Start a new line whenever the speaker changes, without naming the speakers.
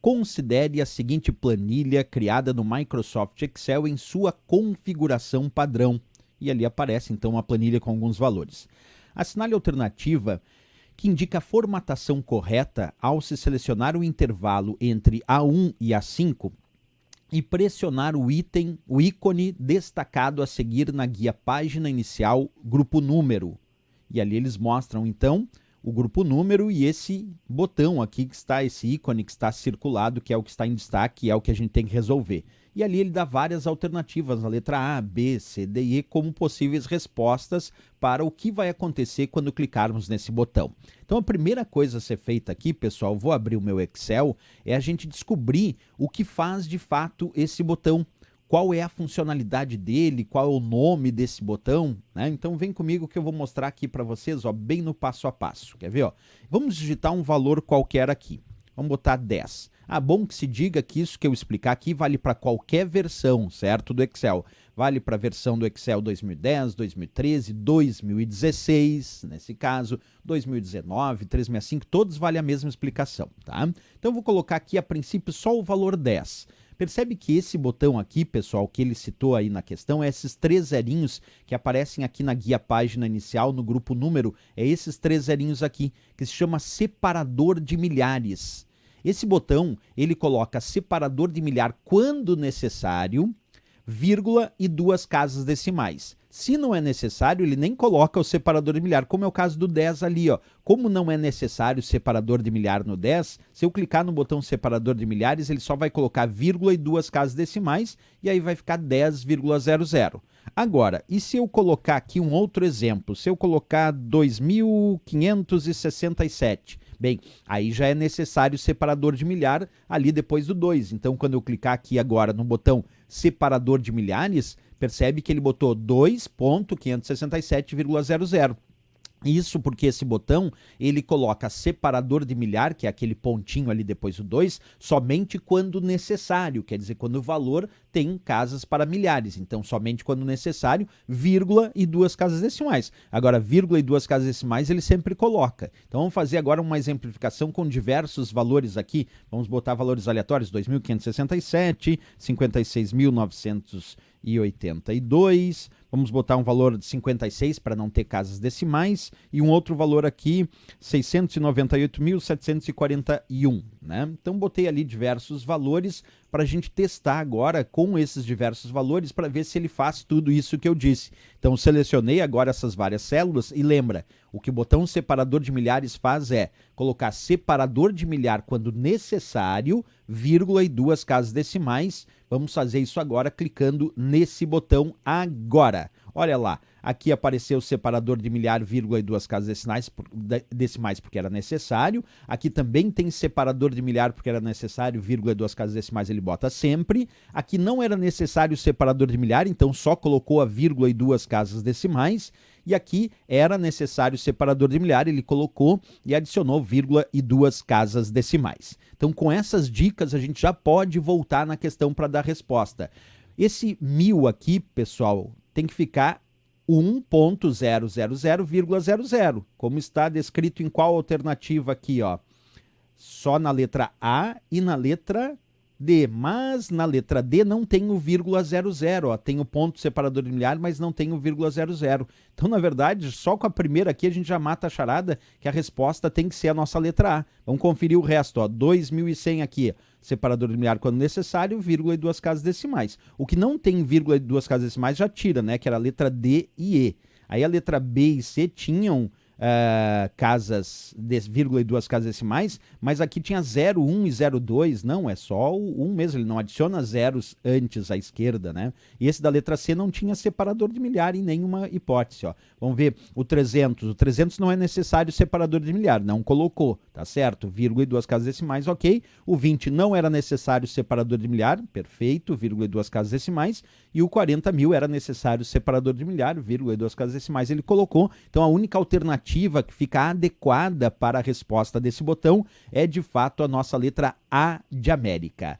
considere a seguinte planilha criada no Microsoft Excel em sua configuração padrão. E ali aparece então uma planilha com alguns valores. Assinale a alternativa que indica a formatação correta ao se selecionar o intervalo entre A1 e A5 e pressionar o ícone destacado a seguir na guia página inicial, grupo número. E ali eles mostram então o grupo número e esse botão aqui que está, esse ícone que está circulado, que é o que está em destaque, é o que a gente tem que resolver. E ali ele dá várias alternativas, a letra A, B, C, D e E, como possíveis respostas para o que vai acontecer quando clicarmos nesse botão. Então a primeira coisa a ser feita aqui, pessoal, vou abrir o meu Excel, é a gente descobrir o que faz de fato esse botão. Qual é a funcionalidade dele, qual é o nome desse botão, né? Então vem comigo que eu vou mostrar aqui para vocês, ó, bem no passo a passo. Quer ver? Ó? Vamos digitar um valor qualquer aqui. Vamos botar 10. Bom que se diga que isso que eu explicar aqui vale para qualquer versão, certo, do Excel. Vale para a versão do Excel 2010, 2013, 2016, nesse caso, 2019, 365, todos valem a mesma explicação, tá? Então eu vou colocar aqui a princípio só o valor 10. Percebe que esse botão aqui, pessoal, que ele citou aí na questão, é esses 3 zerinhos que aparecem aqui na guia página inicial, no grupo número, é esses 3 zerinhos aqui, que se chama separador de milhares. Esse botão, ele coloca separador de milhar quando necessário, vírgula e 2 casas decimais. Se não é necessário, ele nem coloca o separador de milhar, como é o caso do 10 ali, ó. Como não é necessário o separador de milhar no 10, se eu clicar no botão separador de milhares, ele só vai colocar vírgula e 2 casas decimais, e aí vai ficar 10,00. Agora, e se eu colocar aqui um outro exemplo? Se eu colocar 2567, bem, aí já é necessário o separador de milhar ali depois do 2. Então, quando eu clicar aqui agora no botão separador de milhares, percebe que ele botou 2.567,00. Isso porque esse botão, ele coloca separador de milhar, que é aquele pontinho ali depois do 2, somente quando necessário, quer dizer, quando o valor tem casas para milhares. Então, somente quando necessário, vírgula e 2 casas decimais. Agora, vírgula e 2 casas decimais ele sempre coloca. Então, vamos fazer agora uma exemplificação com diversos valores aqui. Vamos botar valores aleatórios, 2.567, 56.982, vamos botar um valor de 56 para não ter casas decimais e um outro valor aqui, 698.741, né? Então botei ali diversos valores para a gente testar agora com esses diversos valores para ver se ele faz tudo isso que eu disse. Então selecionei agora essas várias células e lembra, o que o botão separador de milhares faz é colocar separador de milhar quando necessário, vírgula e 2 casas decimais. Vamos fazer isso agora clicando nesse botão agora. Olha lá, aqui apareceu o separador de milhar, vírgula e 2 casas decimais porque era necessário. Aqui também tem separador de milhar porque era necessário, vírgula e 2 casas decimais ele bota sempre. Aqui não era necessário o separador de milhar, então só colocou a vírgula e 2 casas decimais. E aqui era necessário o separador de milhar, ele colocou e adicionou vírgula e 2 casas decimais. Então, com essas dicas, a gente já pode voltar na questão para dar resposta. Esse 1000 aqui, pessoal, tem que ficar 1.000,00, como está descrito em qual alternativa aqui, ó? Só na letra A e na letra D, mas na letra D não tem o vírgula 00, ó, tem o ponto separador de milhar, mas não tem o vírgula 00. Então, na verdade, só com a primeira aqui a gente já mata a charada que a resposta tem que ser a nossa letra A. Vamos conferir o resto, ó, 2100 aqui, separador de milhar quando necessário, vírgula e 2 casas decimais. O que não tem vírgula e 2 casas decimais já tira, né, que era a letra D e E. Aí a letra B e C tinham casas, vírgula e 2 casas decimais, mas aqui tinha 0, 1 e 02, não, é só o 1 mesmo, ele não adiciona zeros antes à esquerda, né? E esse da letra C não tinha separador de milhar em nenhuma hipótese, ó. Vamos ver o 300 não é necessário separador de milhar, não colocou, tá certo? Vírgula e 2 casas decimais, ok. O 20 não era necessário separador de milhar, perfeito, vírgula e 2 casas decimais. E o 40.000 era necessário separador de milhar, vírgula e 2 casas decimais, ele colocou. Então a única alternativa que fica adequada para a resposta desse botão é de fato a nossa letra A de América.